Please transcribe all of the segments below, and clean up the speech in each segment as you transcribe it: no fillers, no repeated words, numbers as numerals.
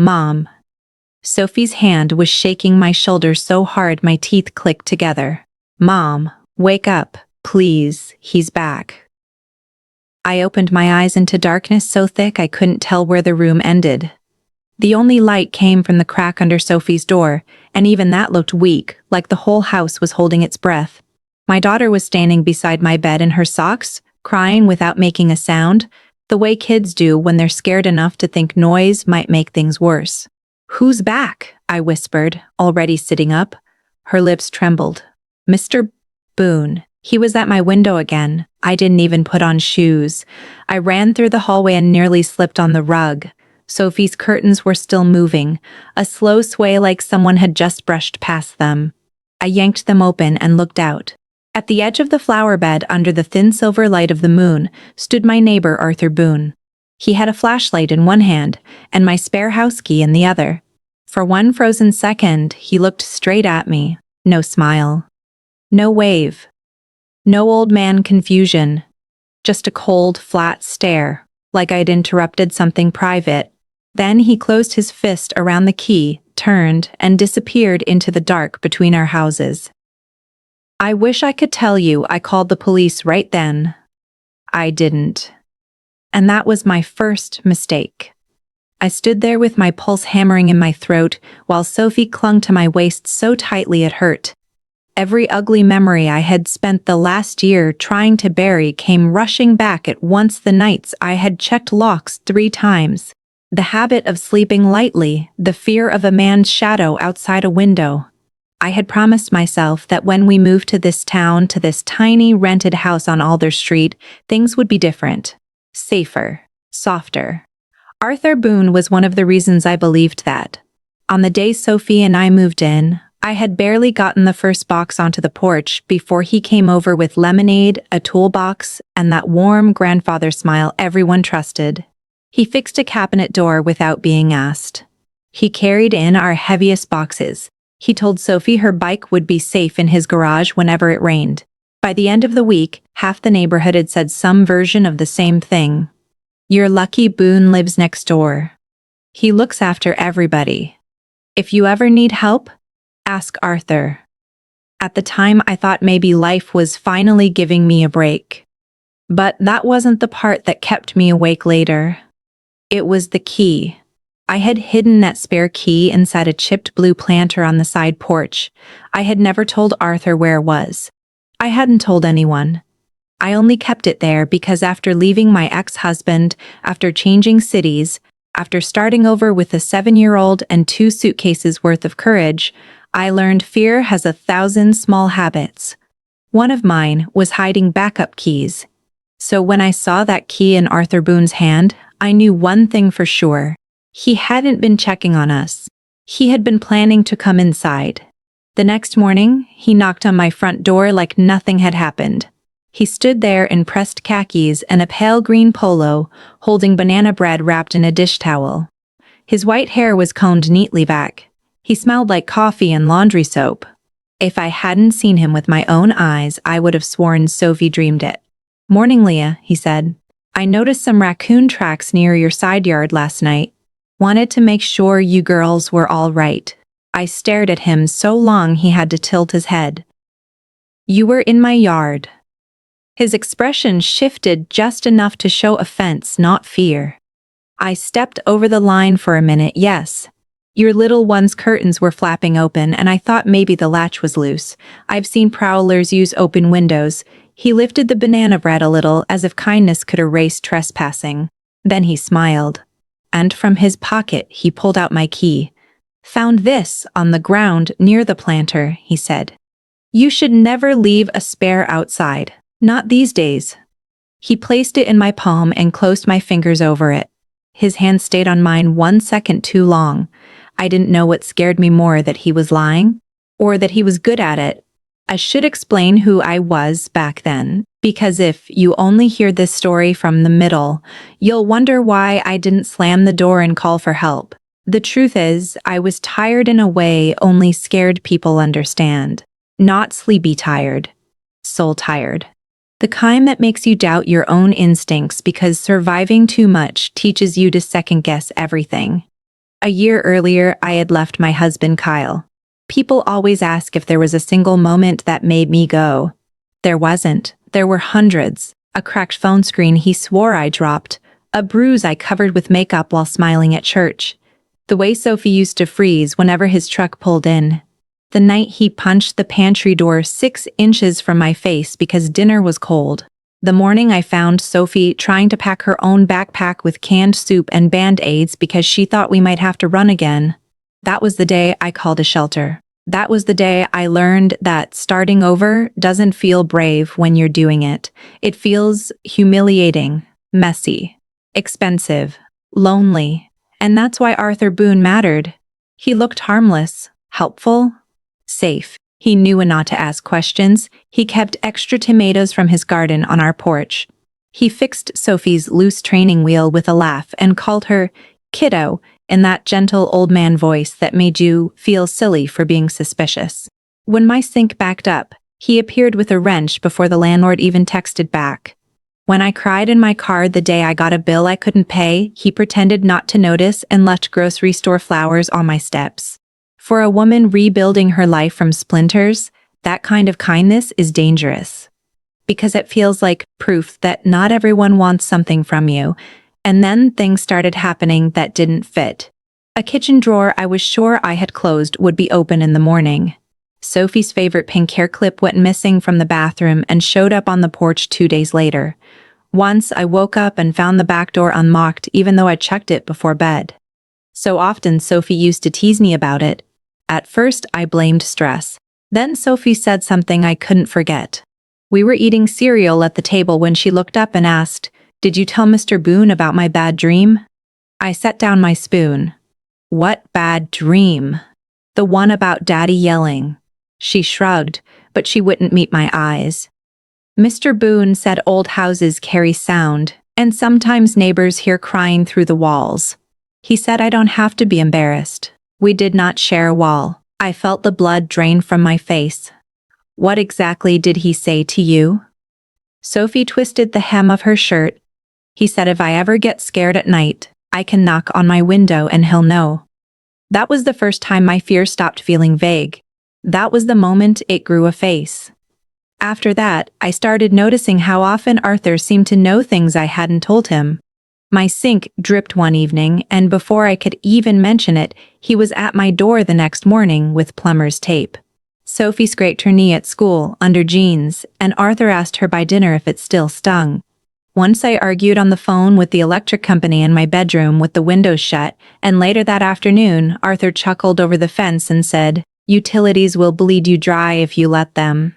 Mom. Sophie's hand was shaking my shoulder so hard my teeth clicked together. Mom, wake up, please, he's back. I opened my eyes into darkness so thick I couldn't tell where the room ended. The only light came from the crack under Sophie's door, and even that looked weak, like the whole house was holding its breath. My daughter was standing beside my bed in her socks, crying without making a sound, the way kids do when they're scared enough to think noise might make things worse. "Who's back?" I whispered, already sitting up. Her lips trembled. "Mr. Boone." He was at my window again. I didn't even put on shoes. I ran through the hallway and nearly slipped on the rug. Sophie's curtains were still moving, a slow sway like someone had just brushed past them. I yanked them open and looked out. At the edge of the flower bed, under the thin silver light of the moon, stood my neighbor Arthur Boone. He had a flashlight in one hand and my spare house key in the other. For one frozen second, he looked straight at me. No smile. No wave. No old man confusion. Just a cold, flat stare, like I'd interrupted something private. Then he closed his fist around the key, turned, and disappeared into the dark between our houses. I wish I could tell you I called the police right then. I didn't. And that was my first mistake. I stood there with my pulse hammering in my throat, while Sophie clung to my waist so tightly it hurt. Every ugly memory I had spent the last year trying to bury came rushing back at once. The nights I had checked locks 3 times. The habit of sleeping lightly, the fear of a man's shadow outside a window. I had promised myself that when we moved to this town, to this tiny rented house on Alder Street, things would be different. Safer. Softer. Arthur Boone was one of the reasons I believed that. On the day Sophie and I moved in, I had barely gotten the first box onto the porch before he came over with lemonade, a toolbox, and that warm grandfather smile everyone trusted. He fixed a cabinet door without being asked. He carried in our heaviest boxes. He told Sophie her bike would be safe in his garage whenever it rained. By the end of the week, half the neighborhood had said some version of the same thing. "You're lucky Boone lives next door. He looks after everybody. If you ever need help, ask Arthur." At the time, I thought maybe life was finally giving me a break. But that wasn't the part that kept me awake later. It was the key. I had hidden that spare key inside a chipped blue planter on the side porch. I had never told Arthur where it was. I hadn't told anyone. I only kept it there because after leaving my ex-husband, after changing cities, after starting over with a 7-year-old and 2 suitcases worth of courage, I learned fear has 1,000 small habits. One of mine was hiding backup keys. So when I saw that key in Arthur Boone's hand, I knew one thing for sure. He hadn't been checking on us. He had been planning to come inside. The next morning, he knocked on my front door like nothing had happened. He stood there in pressed khakis and a pale green polo, holding banana bread wrapped in a dish towel. His white hair was combed neatly back. He smelled like coffee and laundry soap. If I hadn't seen him with my own eyes, I would have sworn Sophie dreamed it. "Morning, Leah," he said. "I noticed some raccoon tracks near your side yard last night. Wanted to make sure you girls were all right." I stared at him so long he had to tilt his head. "You were in my yard." His expression shifted just enough to show offense, not fear. I stepped over the line for a minute. "Yes. Your little one's curtains were flapping open and I thought maybe the latch was loose. I've seen prowlers use open windows." He lifted the banana bread a little as if kindness could erase trespassing. Then he smiled. And from his pocket he pulled out my key. "Found this on the ground near the planter," he said. "You should never leave a spare outside. Not these days." He placed it in my palm and closed my fingers over it. His hand stayed on mine 1 second too long. I didn't know what scared me more, that he was lying, or that he was good at it. I should explain who I was back then, because if you only hear this story from the middle, you'll wonder why I didn't slam the door and call for help. The truth is, I was tired in a way only scared people understand. Not sleepy tired. Soul tired. The kind that makes you doubt your own instincts because surviving too much teaches you to second-guess everything. A year earlier, I had left my husband Kyle. People always ask if there was a single moment that made me go. There wasn't. There were hundreds. A cracked phone screen he swore I dropped. A bruise I covered with makeup while smiling at church. The way Sophie used to freeze whenever his truck pulled in. The night he punched the pantry door 6 inches from my face because dinner was cold. The morning I found Sophie trying to pack her own backpack with canned soup and Band-Aids because she thought we might have to run again. That was the day I called a shelter. That was the day I learned that starting over doesn't feel brave when you're doing it. It feels humiliating, messy, expensive, lonely. And that's why Arthur Boone mattered. He looked harmless, helpful, safe. He knew when not to ask questions. He kept extra tomatoes from his garden on our porch. He fixed Sophie's loose training wheel with a laugh and called her kiddo in that gentle old man voice that made you feel silly for being suspicious. When my sink backed up, he appeared with a wrench before the landlord even texted back. When I cried in my car the day I got a bill I couldn't pay, he pretended not to notice and left grocery store flowers on my steps. For a woman rebuilding her life from splinters, that kind of kindness is dangerous. Because it feels like proof that not everyone wants something from you. And then things started happening that didn't fit. A kitchen drawer I was sure I had closed would be open in the morning. Sophie's favorite pink hair clip went missing from the bathroom and showed up on the porch 2 days later. Once I woke up and found the back door unlocked even though I checked it before bed. So often Sophie used to tease me about it. At first I blamed stress. Then Sophie said something I couldn't forget. We were eating cereal at the table when she looked up and asked, "Did you tell Mr. Boone about my bad dream?" I set down my spoon. "What bad dream?" "The one about Daddy yelling." She shrugged, but she wouldn't meet my eyes. "Mr. Boone said old houses carry sound, and sometimes neighbors hear crying through the walls. He said I don't have to be embarrassed. We did not share a wall." I felt the blood drain from my face. "What exactly did he say to you?" Sophie twisted the hem of her shirt. "He said if I ever get scared at night, I can knock on my window and he'll know." That was the first time my fear stopped feeling vague. That was the moment it grew a face. After that, I started noticing how often Arthur seemed to know things I hadn't told him. My sink dripped one evening, and before I could even mention it, he was at my door the next morning with plumber's tape. Sophie scraped her knee at school, under jeans, and Arthur asked her by dinner if it still stung. Once I argued on the phone with the electric company in my bedroom with the windows shut, and later that afternoon, Arthur chuckled over the fence and said, "Utilities will bleed you dry if you let them."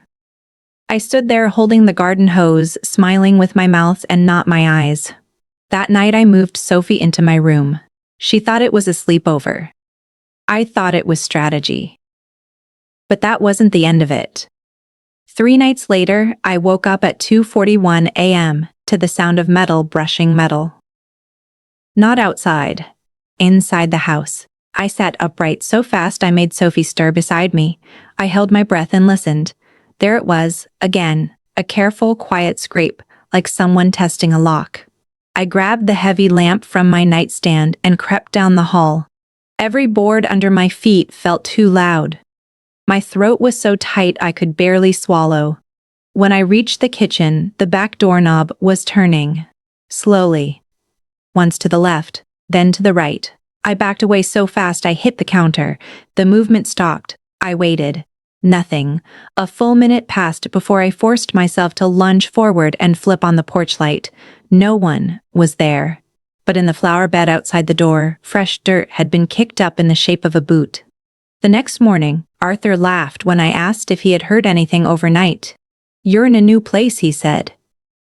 I stood there holding the garden hose, smiling with my mouth and not my eyes. That night I moved Sophie into my room. She thought it was a sleepover. I thought it was strategy. But that wasn't the end of it. 3 nights later, I woke up at 2:41 a.m. to the sound of metal brushing metal. Not outside. Inside the house. I sat upright so fast I made Sophie stir beside me. I held my breath and listened. There it was, again, a careful, quiet scrape, like someone testing a lock. I grabbed the heavy lamp from my nightstand and crept down the hall. Every board under my feet felt too loud. My throat was so tight I could barely swallow. When I reached the kitchen, the back doorknob was turning. Slowly. Once to the left, then to the right. I backed away so fast I hit the counter. The movement stopped. I waited. Nothing. A full minute passed before I forced myself to lunge forward and flip on the porch light. No one was there. But in the flower bed outside the door, fresh dirt had been kicked up in the shape of a boot. The next morning, Arthur laughed when I asked if he had heard anything overnight. "You're in a new place," he said.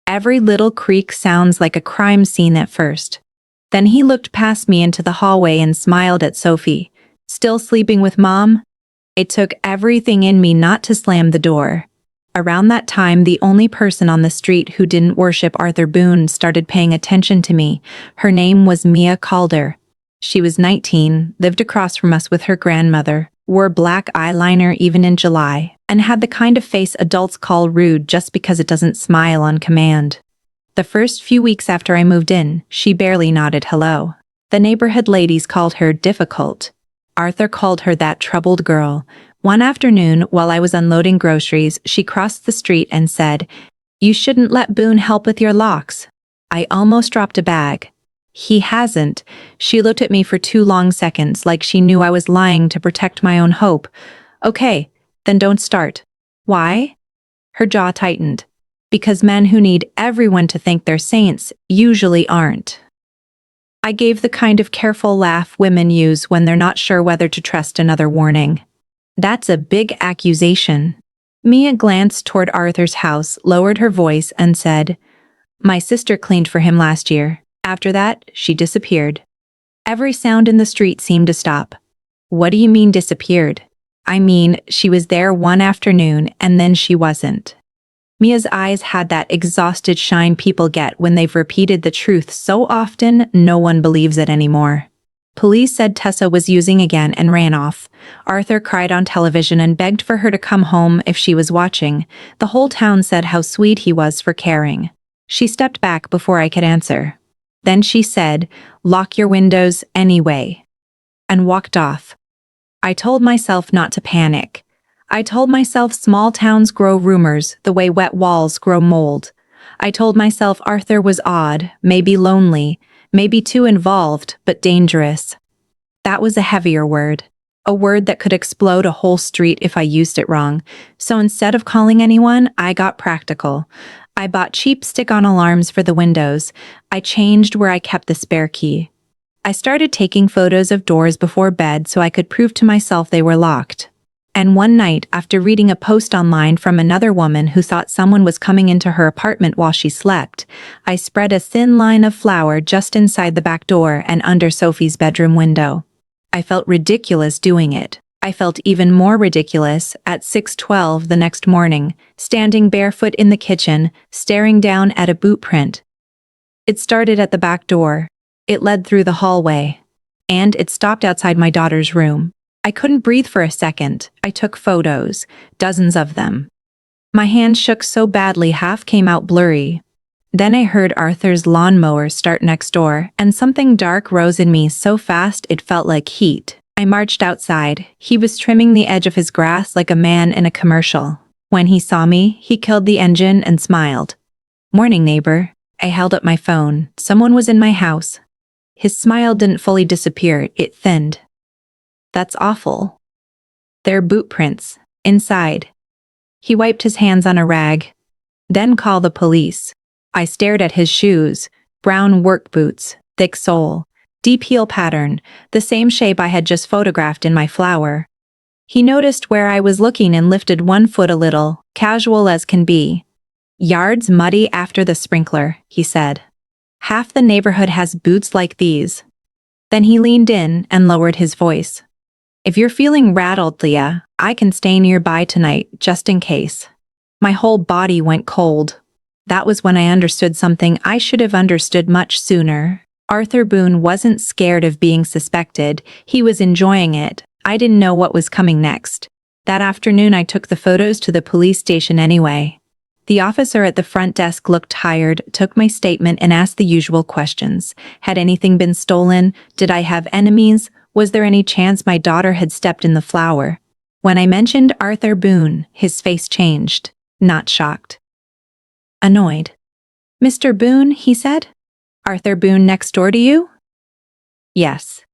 "Every little creak sounds like a crime scene at first." Then he looked past me into the hallway and smiled at Sophie. "Still sleeping with Mom?" It took everything in me not to slam the door. Around that time, the only person on the street who didn't worship Arthur Boone started paying attention to me. Her name was Mia Calder. She was 19, lived across from us with her grandmother, wore black eyeliner even in July, and had the kind of face adults call rude just because it doesn't smile on command. The first few weeks after I moved in, she barely nodded hello. The neighborhood ladies called her difficult. Arthur called her that troubled girl. One afternoon, while I was unloading groceries, she crossed the street and said, "You shouldn't let Boone help with your locks." I almost dropped a bag. "He hasn't." She looked at me for 2 long seconds like she knew I was lying to protect my own hope. "Okay, then don't start." "Why?" Her jaw tightened. "Because men who need everyone to think they're saints usually aren't." I gave the kind of careful laugh women use when they're not sure whether to trust another warning. "That's a big accusation." Mia glanced toward Arthur's house, lowered her voice, and said, "My sister cleaned for him last year. After that, she disappeared." Every sound in the street seemed to stop. "What do you mean disappeared?" "I mean, she was there one afternoon and then she wasn't." Mia's eyes had that exhausted shine people get when they've repeated the truth so often no one believes it anymore. Police said Tessa was using again and ran off. Arthur cried on television and begged for her to come home if she was watching. The whole town said how sweet he was for caring. She stepped back before I could answer. Then she said, "Lock your windows anyway," and walked off. I told myself not to panic. I told myself small towns grow rumors the way wet walls grow mold. I told myself Arthur was odd, maybe lonely, maybe too involved, but dangerous. That was a heavier word. A word that could explode a whole street if I used it wrong. So instead of calling anyone, I got practical. I bought cheap stick-on alarms for the windows. I changed where I kept the spare key. I started taking photos of doors before bed so I could prove to myself they were locked. And one night, after reading a post online from another woman who thought someone was coming into her apartment while she slept, I spread a thin line of flour just inside the back door and under Sophie's bedroom window. I felt ridiculous doing it. I felt even more ridiculous at 6:12 the next morning, standing barefoot in the kitchen, staring down at a boot print. It started at the back door. It led through the hallway. And it stopped outside my daughter's room. I couldn't breathe for a second. I took photos, dozens of them. My hands shook so badly half came out blurry. Then I heard Arthur's lawnmower start next door, and something dark rose in me so fast it felt like heat. I marched outside. He was trimming the edge of his grass like a man in a commercial. When he saw me, he killed the engine and smiled. "Morning, neighbor." I held up my phone. Someone was in my house. His smile didn't fully disappear, it thinned. "That's awful." "They're boot prints. Inside." He wiped his hands on a rag. "Then call the police." I stared at his shoes. Brown work boots, thick sole, deep heel pattern, the same shape I had just photographed in my flower. He noticed where I was looking and lifted one foot a little, casual as can be. "Yard's muddy after the sprinkler," he said. "Half the neighborhood has boots like these." Then he leaned in and lowered his voice. "If you're feeling rattled, Leah, I can stay nearby tonight, just in case." My whole body went cold. That was when I understood something I should have understood much sooner. Arthur Boone wasn't scared of being suspected. He was enjoying it. I didn't know what was coming next. That afternoon I took the photos to the police station anyway. The officer at the front desk looked tired, took my statement and asked the usual questions. Had anything been stolen? Did I have enemies? Was there any chance my daughter had stepped in the flour? When I mentioned Arthur Boone, his face changed. Not shocked. Annoyed. "Mr. Boone," he said. "Arthur Boone next door to you?" "Yes."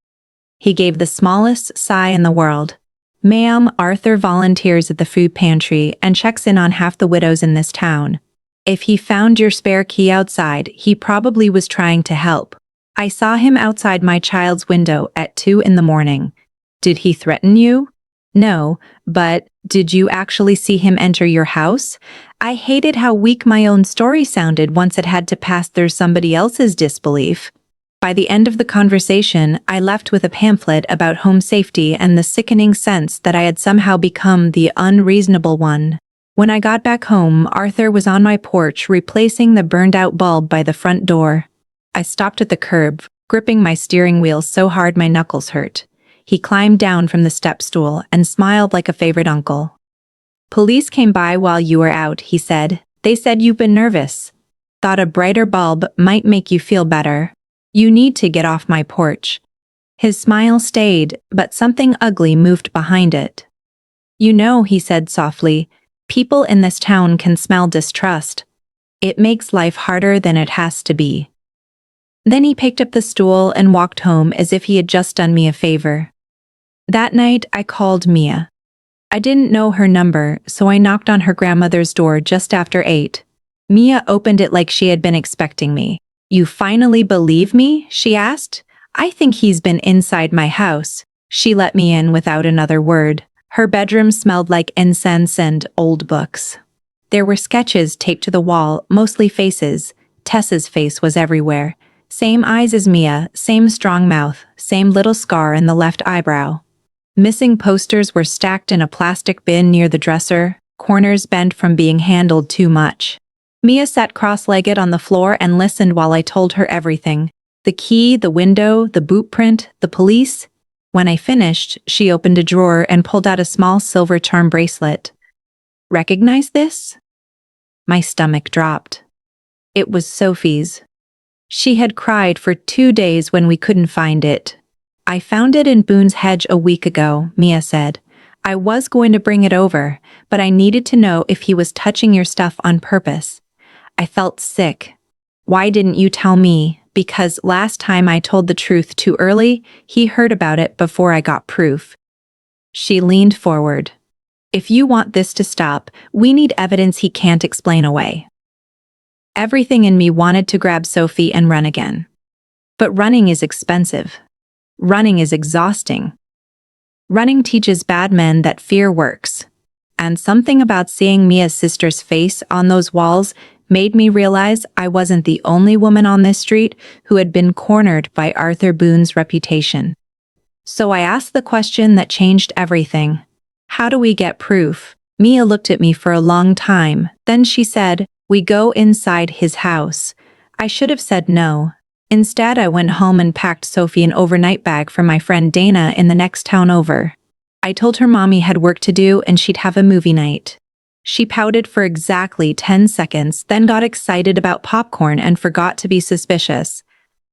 He gave the smallest sigh in the world. "Ma'am, Arthur volunteers at the food pantry and checks in on half the widows in this town. If he found your spare key outside, he probably was trying to help. I saw him outside my child's window at 2 in the morning. Did he threaten you?" "No, but did you actually see him enter your house?" I hated how weak my own story sounded once it had to pass through somebody else's disbelief. By the end of the conversation, I left with a pamphlet about home safety and the sickening sense that I had somehow become the unreasonable one. When I got back home, Arthur was on my porch replacing the burned-out bulb by the front door. I stopped at the curb, gripping my steering wheel so hard my knuckles hurt. He climbed down from the step stool and smiled like a favorite uncle. "Police came by while you were out," he said. "They said you've been nervous. Thought a brighter bulb might make you feel better." You need to get off my porch. His smile stayed, but something ugly moved behind it. You know, he said softly, people in this town can smell distrust. It makes life harder than it has to be. Then he picked up the stool and walked home as if he had just done me a favor. That night, I called Mia. I didn't know her number, so I knocked on her grandmother's door just after 8. Mia opened it like she had been expecting me. You finally believe me? She asked. I think he's been inside my house. She let me in without another word. Her bedroom smelled like incense and old books. There were sketches taped to the wall, mostly faces. Tessa's face was everywhere. Same eyes as Mia, same strong mouth, same little scar in the left eyebrow. Missing posters were stacked in a plastic bin near the dresser, corners bent from being handled too much. Mia sat cross-legged on the floor and listened while I told her everything. The key, the window, the boot print, the police. When I finished, she opened a drawer and pulled out a small silver charm bracelet. Recognize this? My stomach dropped. It was Sophie's. She had cried for 2 days when we couldn't find it. I found it in Boone's hedge a week ago, Mia said. I was going to bring it over, but I needed to know if he was touching your stuff on purpose. I felt sick. Why didn't you tell me? Because last time I told the truth too early, he heard about it before I got proof. She leaned forward. If you want this to stop, we need evidence he can't explain away. Everything in me wanted to grab Sophie and run again. But running is expensive. Running is exhausting. Running teaches bad men that fear works. And something about seeing Mia's sister's face on those walls made me realize I wasn't the only woman on this street who had been cornered by Arthur Boone's reputation. So I asked the question that changed everything. How do we get proof? Mia looked at me for a long time. Then she said, we go inside his house. I should have said no. Instead, I went home and packed Sophie an overnight bag for my friend Dana in the next town over. I told her mommy had work to do and she'd have a movie night. She pouted for exactly 10 seconds, then got excited about popcorn and forgot to be suspicious.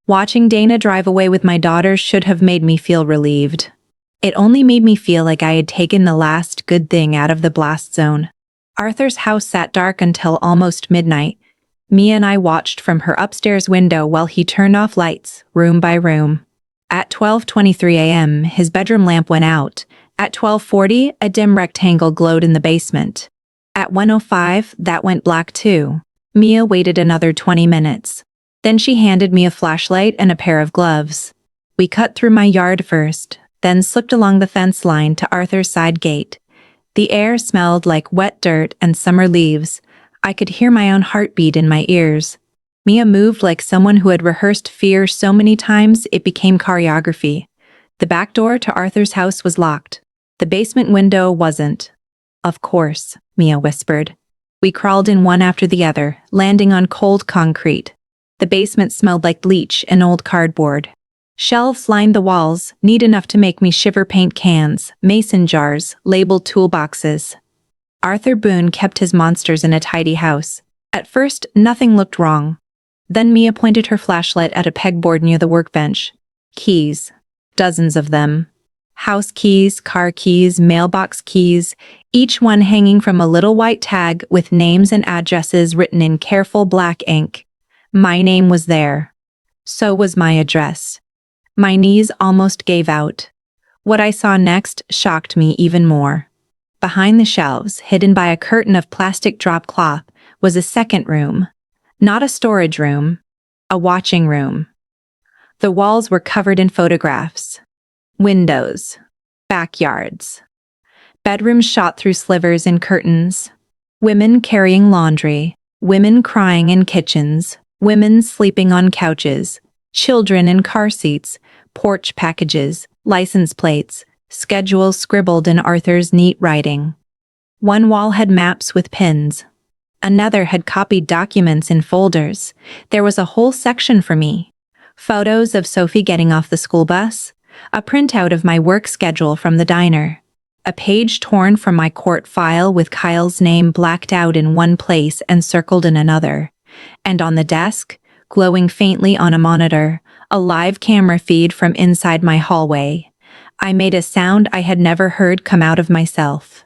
Watching Dana drive away with my daughter should have made me feel relieved. It only made me feel like I had taken the last good thing out of the blast zone. Arthur's house sat dark until almost midnight. Mia and I watched from her upstairs window while he turned off lights, room by room. At 12:23 a.m., his bedroom lamp went out. At 12:40, a dim rectangle glowed in the basement. At 1:05, that went black too. Mia waited another 20 minutes. Then she handed me a flashlight and a pair of gloves. We cut through my yard first, then slipped along the fence line to Arthur's side gate. The air smelled like wet dirt and summer leaves. I could hear my own heartbeat in my ears. Mia moved like someone who had rehearsed fear so many times it became choreography. The back door to Arthur's house was locked. The basement window wasn't. Of course, Mia whispered. We crawled in one after the other, landing on cold concrete. The basement smelled like bleach and old cardboard. Shelves lined the walls, neat enough to make me shiver paint cans, mason jars, labeled toolboxes. Arthur Boone kept his monsters in a tidy house. At first, nothing looked wrong. Then Mia pointed her flashlight at a pegboard near the workbench. Keys. Dozens of them. House keys, car keys, mailbox keys, each one hanging from a little white tag with names and addresses written in careful black ink. My name was there. So was my address. My knees almost gave out. What I saw next shocked me even more. Behind the shelves, hidden by a curtain of plastic drop cloth, was a second room. Not a storage room, a watching room. The walls were covered in photographs. Windows. Backyards. Bedrooms shot through slivers in curtains. Women carrying laundry. Women crying in kitchens. Women sleeping on couches. Children in car seats. Porch packages, license plates, schedules scribbled in Arthur's neat writing. One wall had maps with pins. Another had copied documents in folders. There was a whole section for me. Photos of Sophie getting off the school bus, a printout of my work schedule from the diner, a page torn from my court file with Kyle's name blacked out in one place and circled in another, and on the desk, glowing faintly on a monitor, a live camera feed from inside my hallway. I made a sound I had never heard come out of myself.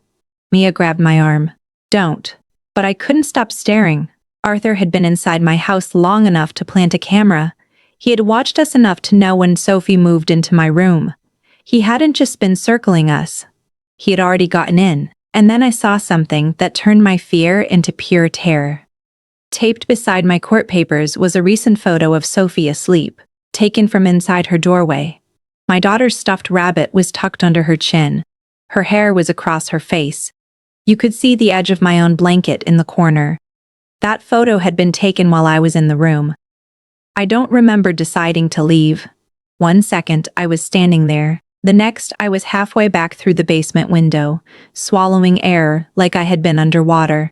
Mia grabbed my arm. Don't. But I couldn't stop staring. Arthur had been inside my house long enough to plant a camera. He had watched us enough to know when Sophie moved into my room. He hadn't just been circling us. He had already gotten in, and then I saw something that turned my fear into pure terror. Taped beside my court papers was a recent photo of Sophie asleep, taken from inside her doorway. My daughter's stuffed rabbit was tucked under her chin. Her hair was across her face. You could see the edge of my own blanket in the corner. That photo had been taken while I was in the room. I don't remember deciding to leave. 1 second I was standing there. The next I was halfway back through the basement window, swallowing air like I had been underwater.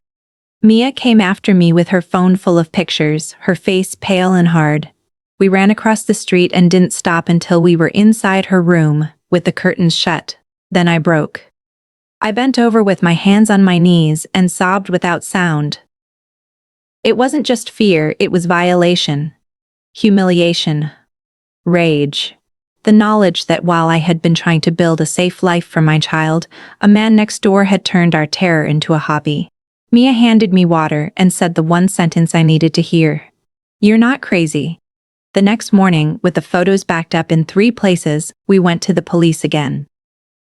Mia came after me with her phone full of pictures, her face pale and hard. We ran across the street and didn't stop until we were inside her room, with the curtains shut. Then I broke. I bent over with my hands on my knees and sobbed without sound. It wasn't just fear, it was violation, humiliation, rage. The knowledge that while I had been trying to build a safe life for my child, a man next door had turned our terror into a hobby. Mia handed me water and said the one sentence I needed to hear. You're not crazy. The next morning, with the photos backed up in 3 places, we went to the police again.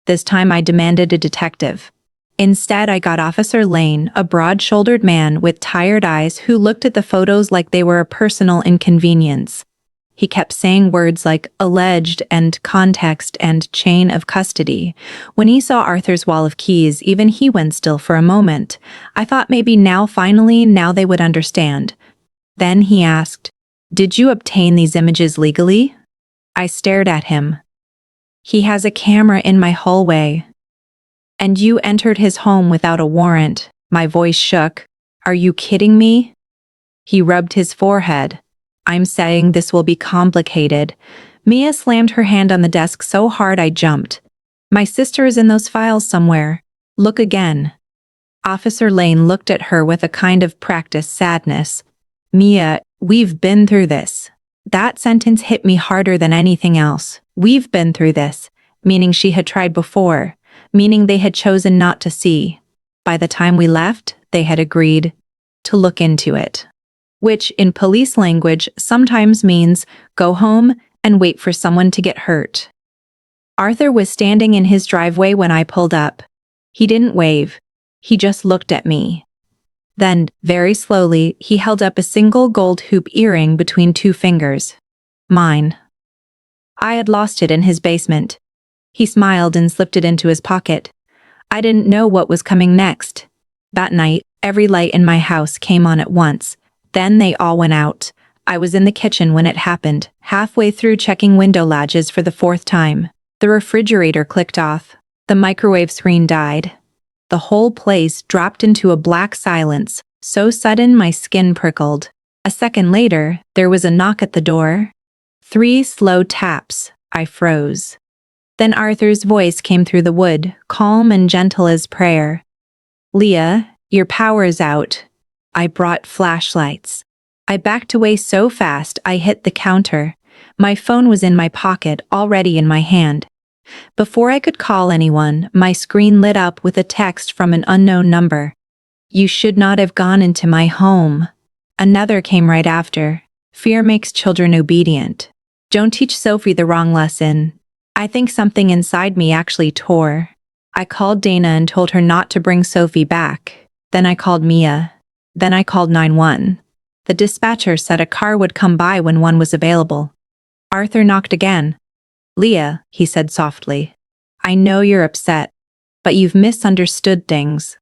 This time I demanded a detective. Instead, I got Officer Lane, a broad-shouldered man with tired eyes who looked at the photos like they were a personal inconvenience. He kept saying words like alleged and context and chain of custody. When he saw Arthur's wall of keys, even he went still for a moment. I thought maybe now they would understand. Then he asked, "Did you obtain these images legally?" I stared at him. "He has a camera in my hallway." "And you entered his home without a warrant." My voice shook. "Are you kidding me?" He rubbed his forehead. "I'm saying this will be complicated." Mia slammed her hand on the desk so hard I jumped. "My sister is in those files somewhere. Look again." Officer Lane looked at her with a kind of practiced sadness. "Mia, we've been through this." That sentence hit me harder than anything else. We've been through this, meaning she had tried before, meaning they had chosen not to see. By the time we left, they had agreed to look into it. Which, in police language, sometimes means go home and wait for someone to get hurt. Arthur was standing in his driveway when I pulled up. He didn't wave. He just looked at me. Then, very slowly, he held up a single gold hoop earring between 2 fingers. Mine. I had lost it in his basement. He smiled and slipped it into his pocket. I didn't know what was coming next. That night, every light in my house came on at once. Then they all went out. I was in the kitchen when it happened, halfway through checking window latches for the 4th time. The refrigerator clicked off. The microwave screen died. The whole place dropped into a black silence, so sudden my skin prickled. A second later, there was a knock at the door. 3 slow taps. I froze. Then Arthur's voice came through the wood, calm and gentle as prayer. "Leah, your power's out." I brought flashlights. I backed away so fast I hit the counter. My phone was in my pocket, already in my hand. Before I could call anyone, my screen lit up with a text from an unknown number. "You should not have gone into my home." Another came right after. "Fear makes children obedient. Don't teach Sophie the wrong lesson." I think something inside me actually tore. I called Dana and told her not to bring Sophie back. Then I called Mia. Then I called 911. The dispatcher said a car would come by when one was available. Arthur knocked again. "Leah," he said softly, "I know you're upset, but you've misunderstood things."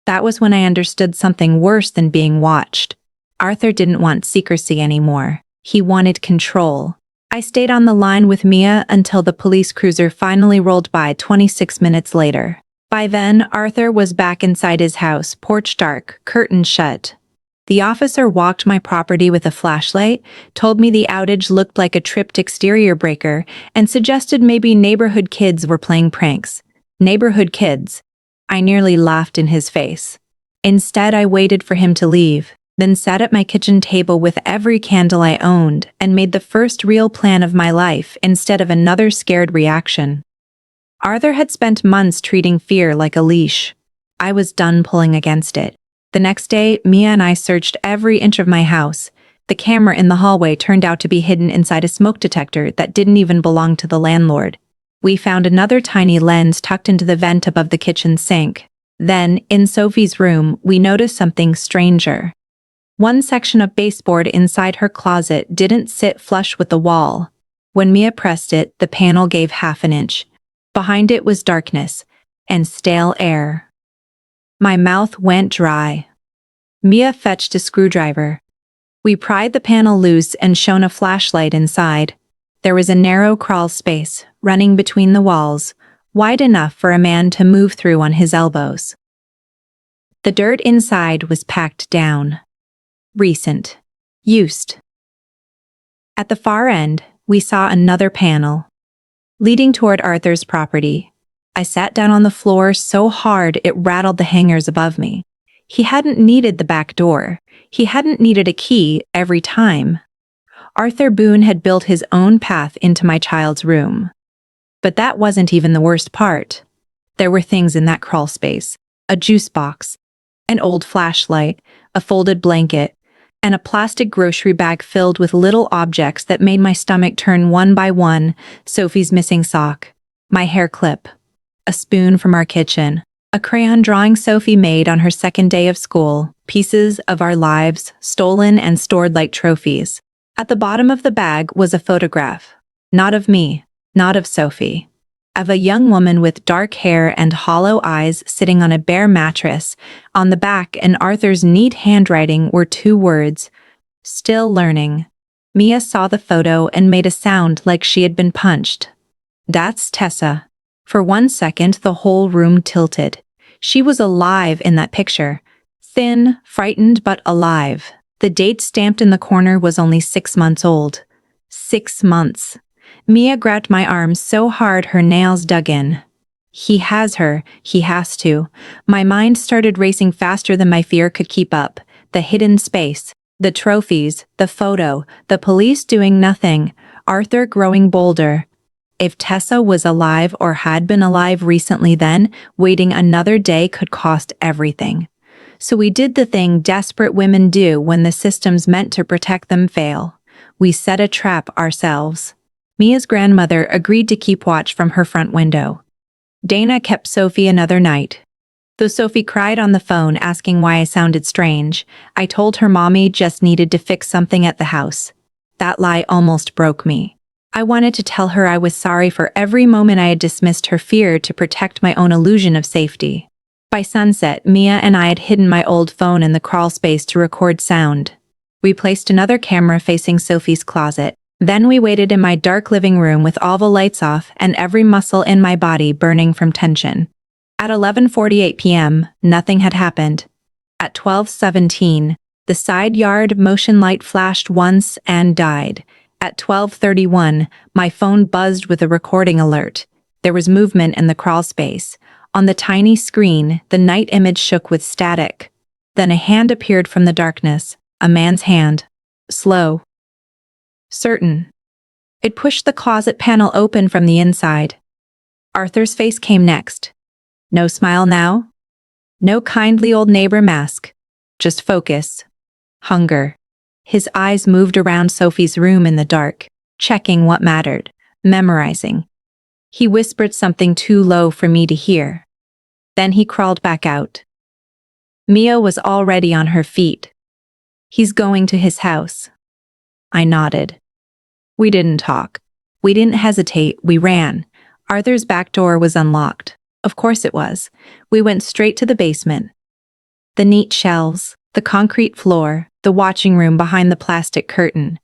That was when I understood something worse than being watched. Arthur didn't want secrecy anymore. He wanted control. I stayed on the line with Mia until the police cruiser finally rolled by 26 minutes later. By then, Arthur was back inside his house, porch dark, curtains shut. The officer walked my property with a flashlight, told me the outage looked like a tripped exterior breaker, and suggested maybe neighborhood kids were playing pranks. Neighborhood kids. I nearly laughed in his face. Instead, I waited for him to leave. then sat at my kitchen table with every candle I owned and made the first real plan of my life instead of another scared reaction. Arthur had spent months treating fear like a leash. I was done pulling against it. The next day, Mia and I searched every inch of my house. The camera in the hallway turned out to be hidden inside a smoke detector that didn't even belong to the landlord. We found another tiny lens tucked into the vent above the kitchen sink. Then, in Sophie's room, we noticed something stranger. One section of baseboard inside her closet didn't sit flush with the wall. When Mia pressed it, the panel gave half an inch. Behind it was darkness and stale air. My mouth went dry. Mia fetched a screwdriver. We pried the panel loose and shone a flashlight inside. There was a narrow crawl space running between the walls, wide enough for a man to move through on his elbows. The dirt inside was packed down. Recent. Used. At the far end, we saw another panel, leading toward Arthur's property. I sat down on the floor so hard it rattled the hangers above me. He hadn't needed the back door. He hadn't needed a key every time. Arthur Boone had built his own path into my child's room. But that wasn't even the worst part. There were things in that crawl space: a juice box, an old flashlight, a folded blanket, and a plastic grocery bag filled with little objects that made my stomach turn one by one. Sophie's missing sock, my hair clip, a spoon from our kitchen, a crayon drawing Sophie made on her second day of school, pieces of our lives stolen and stored like trophies. At the bottom of the bag was a photograph, not of me, not of Sophie, of a young woman with dark hair and hollow eyes sitting on a bare mattress. On the back, in Arthur's neat handwriting, were 2 words: still learning. Mia saw the photo and made a sound like she had been punched. That's Tessa. For 1 second, the whole room tilted. She was alive in that picture. Thin, frightened, but alive. The date stamped in the corner was only 6 months old. 6 months. Mia grabbed my arm so hard her nails dug in. He has her. He has to. My mind started racing faster than my fear could keep up. The hidden space, the trophies, the photo, the police doing nothing, Arthur growing bolder. If Tessa was alive or had been alive recently, then waiting another day could cost everything. So we did the thing desperate women do when the systems meant to protect them fail. We set a trap ourselves. Mia's grandmother agreed to keep watch from her front window. Dana kept Sophie another night. Though Sophie cried on the phone asking why I sounded strange, I told her mommy just needed to fix something at the house. That lie almost broke me. I wanted to tell her I was sorry for every moment I had dismissed her fear to protect my own illusion of safety. By sunset, Mia and I had hidden my old phone in the crawl space to record sound. We placed another camera facing Sophie's closet. Then we waited in my dark living room with all the lights off and every muscle in my body burning from tension. At 11:48 p.m., nothing had happened. At 12:17, the side yard motion light flashed once and died. At 12:31, my phone buzzed with a recording alert. There was movement in the crawl space. On the tiny screen, the night image shook with static. Then a hand appeared from the darkness, a man's hand. Slow. Certain. It pushed the closet panel open from the inside. Arthur's face came next. No smile now. No kindly old neighbor mask. Just focus. Hunger. His eyes moved around Sophie's room in the dark, checking what mattered, memorizing. He whispered something too low for me to hear. Then he crawled back out. Mia was already on her feet. He's going to his house. I nodded. We didn't talk. We didn't hesitate, we ran. Arthur's back door was unlocked. Of course it was. We went straight to the basement. The neat shelves, the concrete floor, the watching room behind the plastic curtain.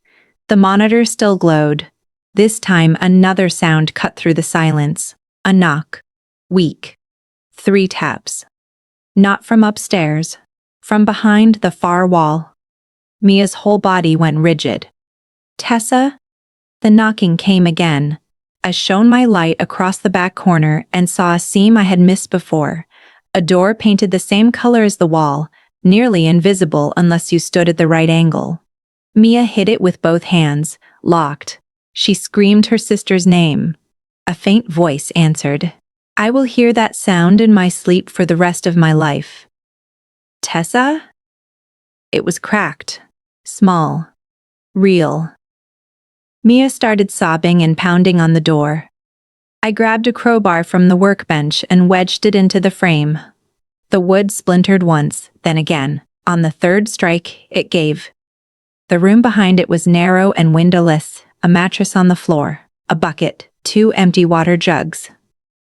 The monitor still glowed. This time another sound cut through the silence. A knock. Weak. 3 taps. Not from upstairs. From behind the far wall. Mia's whole body went rigid. Tessa? The knocking came again. I shone my light across the back corner and saw a seam I had missed before. A door painted the same color as the wall, nearly invisible unless you stood at the right angle. Mia hit it with both hands, locked. She screamed her sister's name. A faint voice answered. I will hear that sound in my sleep for the rest of my life. Tessa? It was cracked, small, real. Mia started sobbing and pounding on the door. I grabbed a crowbar from the workbench and wedged it into the frame. The wood splintered once, then again. On the third strike, it gave. The room behind it was narrow and windowless, a mattress on the floor, a bucket, 2 empty water jugs.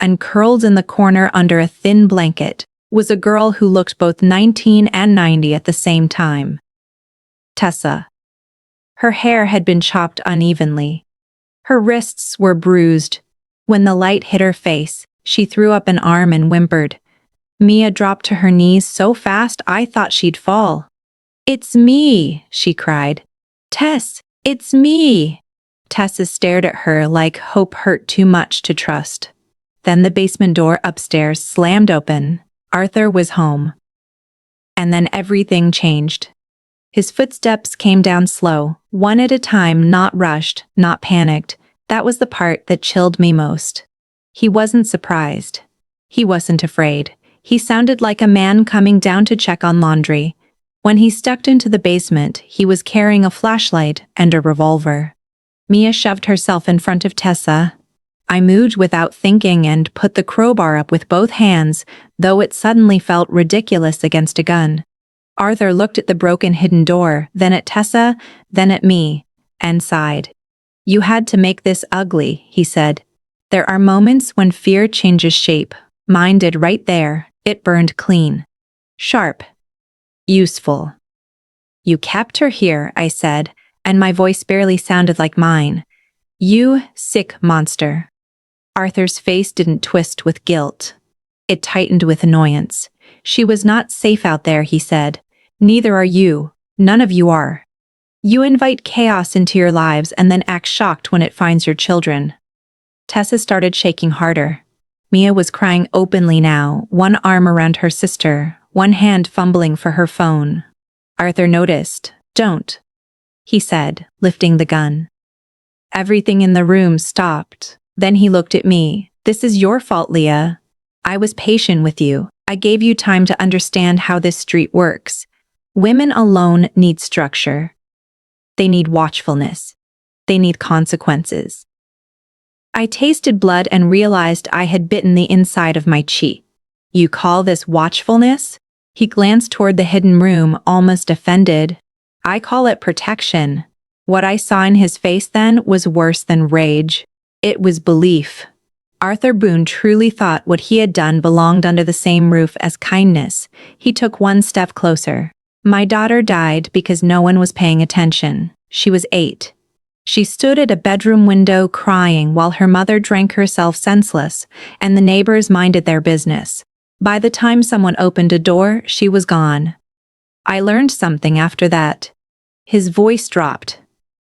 And curled in the corner under a thin blanket was a girl who looked both 19 and 90 at the same time. Tessa. Her hair had been chopped unevenly. Her wrists were bruised. When the light hit her face, she threw up an arm and whimpered. Mia dropped to her knees so fast I thought she'd fall. It's me, she cried. Tess, it's me. Tessa stared at her like hope hurt too much to trust. Then the basement door upstairs slammed open. Arthur was home. And then everything changed. His footsteps came down slow, one at a time, not rushed, not panicked. That was the part that chilled me most. He wasn't surprised. He wasn't afraid. He sounded like a man coming down to check on laundry. When he stepped into the basement, he was carrying a flashlight and a revolver. Mia shoved herself in front of Tessa. I moved without thinking and put the crowbar up with both hands, though it suddenly felt ridiculous against a gun. Arthur looked at the broken hidden door, then at Tessa, then at me, and sighed. You had to make this ugly, he said. There are moments when fear changes shape. Mine did right there. It burned clean. Sharp. Useful. You kept her here, I said, and my voice barely sounded like mine. You sick monster. Arthur's face didn't twist with guilt. It tightened with annoyance. She was not safe out there, he said. Neither are you. None of you are. You invite chaos into your lives and then act shocked when it finds your children. Tessa started shaking harder. Mia was crying openly now, one arm around her sister, one hand fumbling for her phone. Arthur noticed. Don't, he said, lifting the gun. Everything in the room stopped. Then he looked at me. This is your fault, Leah. I was patient with you. I gave you time to understand how this street works. Women alone need structure. They need watchfulness. They need consequences. I tasted blood and realized I had bitten the inside of my cheek. You call this watchfulness? He glanced toward the hidden room, almost offended. I call it protection. What I saw in his face then was worse than rage. It was belief. Arthur Boone truly thought what he had done belonged under the same roof as kindness. He took one step closer. My daughter died because no one was paying attention. She was 8. She stood at a bedroom window crying while her mother drank herself senseless, and the neighbors minded their business. By the time someone opened a door, she was gone. I learned something after that. His voice dropped.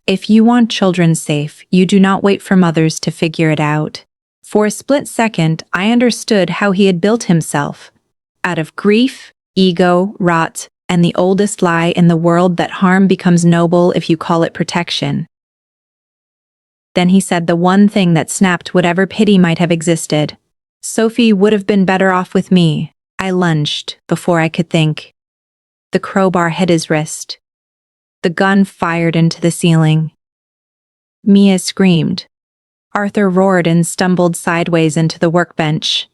If you want children safe, you do not wait for mothers to figure it out. For a split second, I understood how he had built himself. Out of grief, ego, rot, and the oldest lie in the world that harm becomes noble if you call it protection. Then he said the one thing that snapped whatever pity might have existed. Sophie would have been better off with me. I lunged before I could think. The crowbar hit his wrist. The gun fired into the ceiling. Mia screamed. Arthur roared and stumbled sideways into the workbench.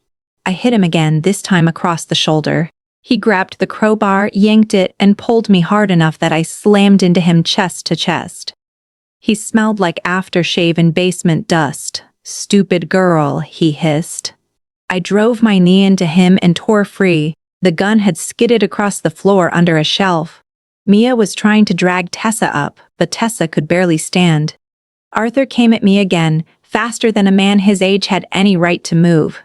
I hit him again, this time across the shoulder. He grabbed the crowbar, yanked it, and pulled me hard enough that I slammed into him chest to chest. He smelled like aftershave and basement dust. Stupid girl, he hissed. I drove my knee into him and tore free. The gun had skidded across the floor under a shelf. Mia was trying to drag Tessa up, but Tessa could barely stand. Arthur came at me again, faster than a man his age had any right to move.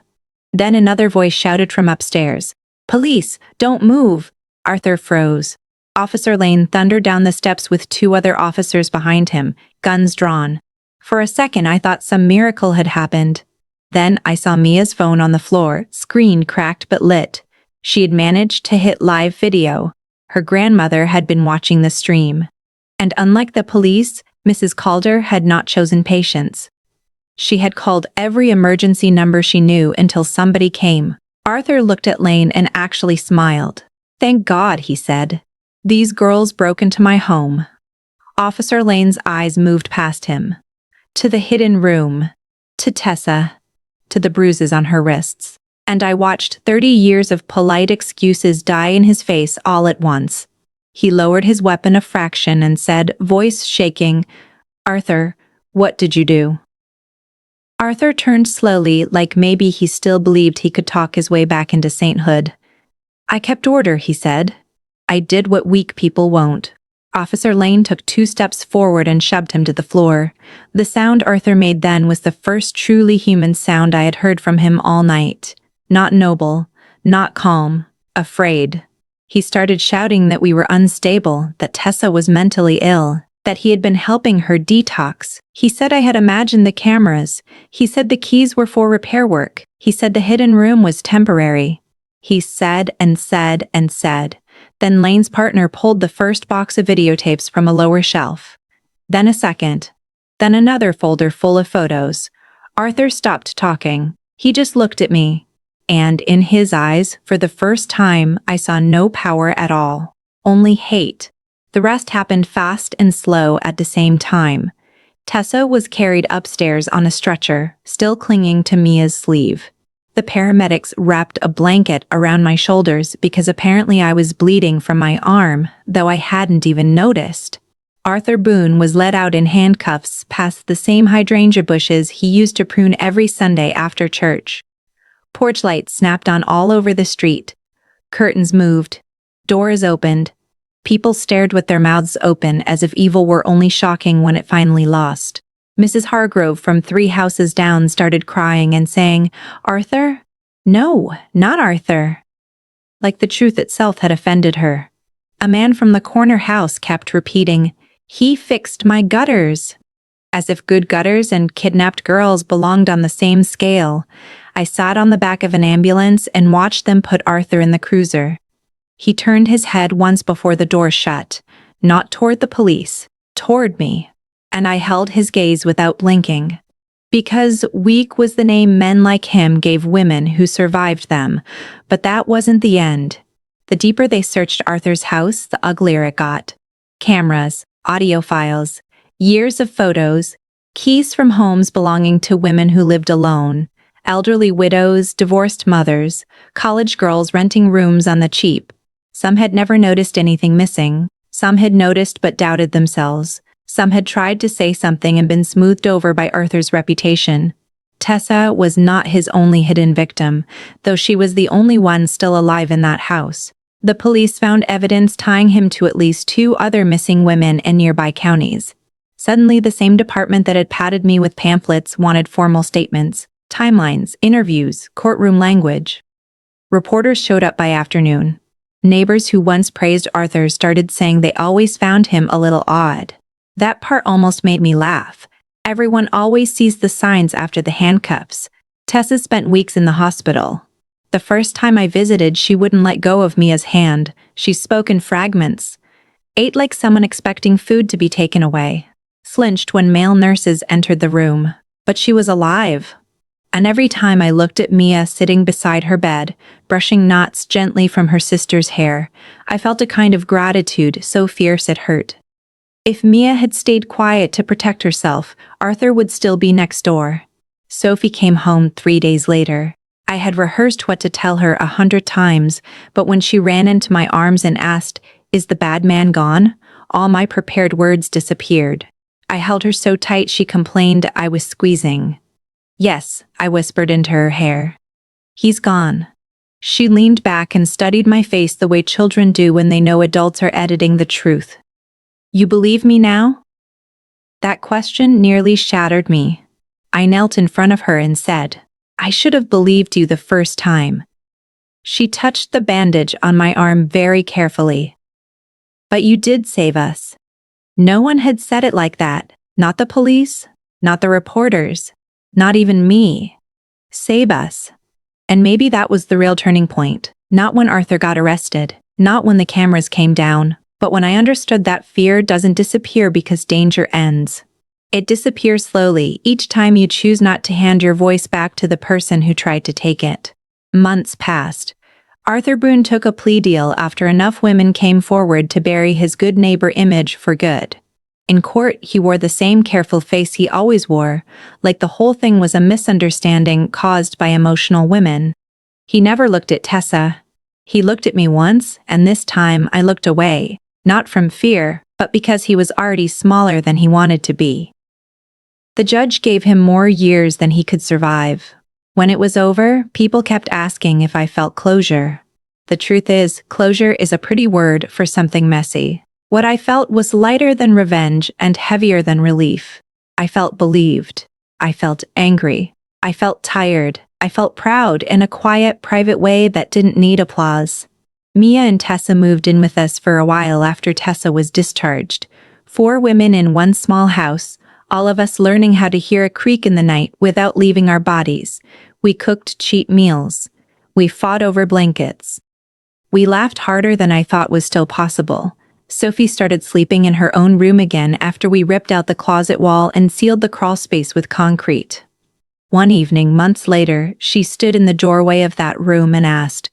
Then another voice shouted from upstairs. Police, don't move. Arthur froze. Officer Lane thundered down the steps with 2 other officers behind him, guns drawn. For a second I thought some miracle had happened. Then I saw Mia's phone on the floor, screen cracked but lit. She had managed to hit live video. Her grandmother had been watching the stream. And unlike the police, Mrs. Calder had not chosen patience. She had called every emergency number she knew until somebody came. Arthur looked at Lane and actually smiled. "Thank God," he said. "These girls broke into my home." Officer Lane's eyes moved past him. To the hidden room. To Tessa. To the bruises on her wrists. And I watched 30 years of polite excuses die in his face all at once. He lowered his weapon a fraction and said, voice shaking, "Arthur, what did you do?" Arthur turned slowly, like maybe he still believed he could talk his way back into sainthood. "I kept order," he said. "I did what weak people won't." Officer Lane took 2 steps forward and shoved him to the floor. The sound Arthur made then was the first truly human sound I had heard from him all night. Not noble, not calm, afraid. He started shouting that we were unstable, that Tessa was mentally ill, that he had been helping her detox. He said I had imagined the cameras. He said the keys were for repair work. He said the hidden room was temporary. He said and said and said. Then Lane's partner pulled the first box of videotapes from a lower shelf. Then a second. Then another folder full of photos. Arthur stopped talking. He just looked at me. And in his eyes, for the first time, I saw no power at all. Only hate. The rest happened fast and slow at the same time. Tessa was carried upstairs on a stretcher, still clinging to Mia's sleeve. The paramedics wrapped a blanket around my shoulders because apparently I was bleeding from my arm, though I hadn't even noticed. Arthur Boone was led out in handcuffs past the same hydrangea bushes he used to prune every Sunday after church. Porch lights snapped on all over the street. Curtains moved. Doors opened. People stared with their mouths open as if evil were only shocking when it finally lost. Mrs. Hargrove from 3 houses down started crying and saying, "Arthur? No, not Arthur." Like the truth itself had offended her. A man from the corner house kept repeating, "He fixed my gutters." As if good gutters and kidnapped girls belonged on the same scale. I sat on the back of an ambulance and watched them put Arthur in the cruiser. He turned his head once before the door shut, not toward the police, toward me. And I held his gaze without blinking. Because weak was the name men like him gave women who survived them, but that wasn't the end. The deeper they searched Arthur's house, the uglier it got. Cameras, audio files, years of photos, keys from homes belonging to women who lived alone, elderly widows, divorced mothers, college girls renting rooms on the cheap. Some had never noticed anything missing. Some had noticed but doubted themselves. Some had tried to say something and been smoothed over by Arthur's reputation. Tessa was not his only hidden victim, though she was the only one still alive in that house. The police found evidence tying him to at least 2 other missing women in nearby counties. Suddenly, the same department that had patted me with pamphlets wanted formal statements, timelines, interviews, courtroom language. Reporters showed up by afternoon. Neighbors who once praised Arthur started saying they always found him a little odd. That part almost made me laugh. Everyone always sees the signs after the handcuffs. Tessa spent weeks in the hospital. The first time I visited, she wouldn't let go of Mia's hand. She spoke in fragments. Ate like someone expecting food to be taken away. Flinched when male nurses entered the room. But she was alive. And every time I looked at Mia sitting beside her bed, brushing knots gently from her sister's hair, I felt a kind of gratitude so fierce it hurt. If Mia had stayed quiet to protect herself, Arthur would still be next door. Sophie came home 3 days later. I had rehearsed what to tell her 100 times, but when she ran into my arms and asked, "Is the bad man gone?" all my prepared words disappeared. I held her so tight she complained I was squeezing. "Yes," I whispered into her hair. "He's gone." She leaned back and studied my face the way children do when they know adults are editing the truth. "You believe me now?" That question nearly shattered me. I knelt in front of her and said, "I should have believed you the first time." She touched the bandage on my arm very carefully. "But you did save us." No one had said it like that. Not the police, not the reporters, not even me. Save us. And maybe that was the real turning point. Not when Arthur got arrested. Not when the cameras came down, but when I understood that fear doesn't disappear because danger ends. It disappears slowly each time you choose not to hand your voice back to the person who tried to take it. Months passed. Arthur Boone took a plea deal after enough women came forward to bury his good neighbor image for good. In court, he wore the same careful face he always wore, like the whole thing was a misunderstanding caused by emotional women. He never looked at Tessa. He looked at me once, and this time I looked away, not from fear, but because he was already smaller than he wanted to be. The judge gave him more years than he could survive. When it was over, people kept asking if I felt closure. The truth is, closure is a pretty word for something messy. What I felt was lighter than revenge and heavier than relief. I felt believed. I felt angry. I felt tired. I felt proud in a quiet, private way that didn't need applause. Mia and Tessa moved in with us for a while after Tessa was discharged. 4 women in one small house, all of us learning how to hear a creak in the night without leaving our bodies. We cooked cheap meals. We fought over blankets. We laughed harder than I thought was still possible. Sophie started sleeping in her own room again after we ripped out the closet wall and sealed the crawl space with concrete. One evening, months later, she stood in the doorway of that room and asked,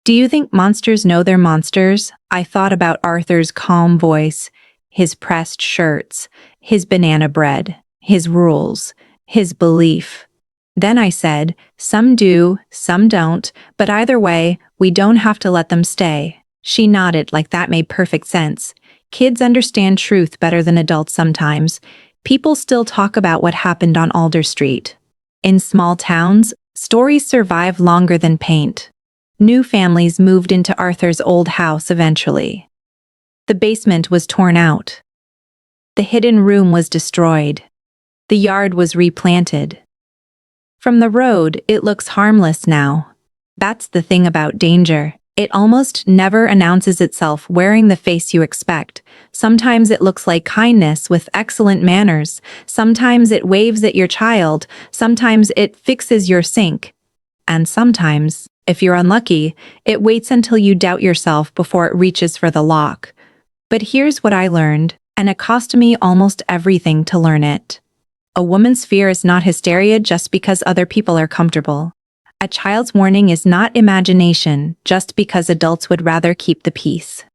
"Do you think monsters know they're monsters?" I thought about Arthur's calm voice, his pressed shirts, his banana bread, his rules, his belief. Then I said, "Some do, some don't, but either way, we don't have to let them stay." She nodded like that made perfect sense. Kids understand truth better than adults sometimes. People still talk about what happened on Alder Street. In small towns, stories survive longer than paint. New families moved into Arthur's old house eventually. The basement was torn out. The hidden room was destroyed. The yard was replanted. From the road, it looks harmless now. That's the thing about danger. It almost never announces itself wearing the face you expect. Sometimes it looks like kindness with excellent manners. Sometimes it waves at your child. Sometimes it fixes your sink. And sometimes, if you're unlucky, it waits until you doubt yourself before it reaches for the lock. But here's what I learned, and it cost me almost everything to learn it. A woman's fear is not hysteria just because other people are comfortable. A child's warning is not imagination just because adults would rather keep the peace.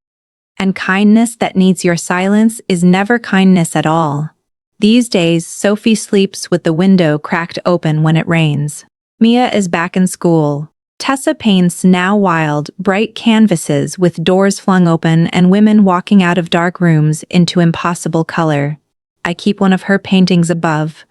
And kindness that needs your silence is never kindness at all. These days, Sophie sleeps with the window cracked open when it rains. Mia is back in school. Tessa paints now wild, bright canvases with doors flung open and women walking out of dark rooms into impossible color. I keep one of her paintings above,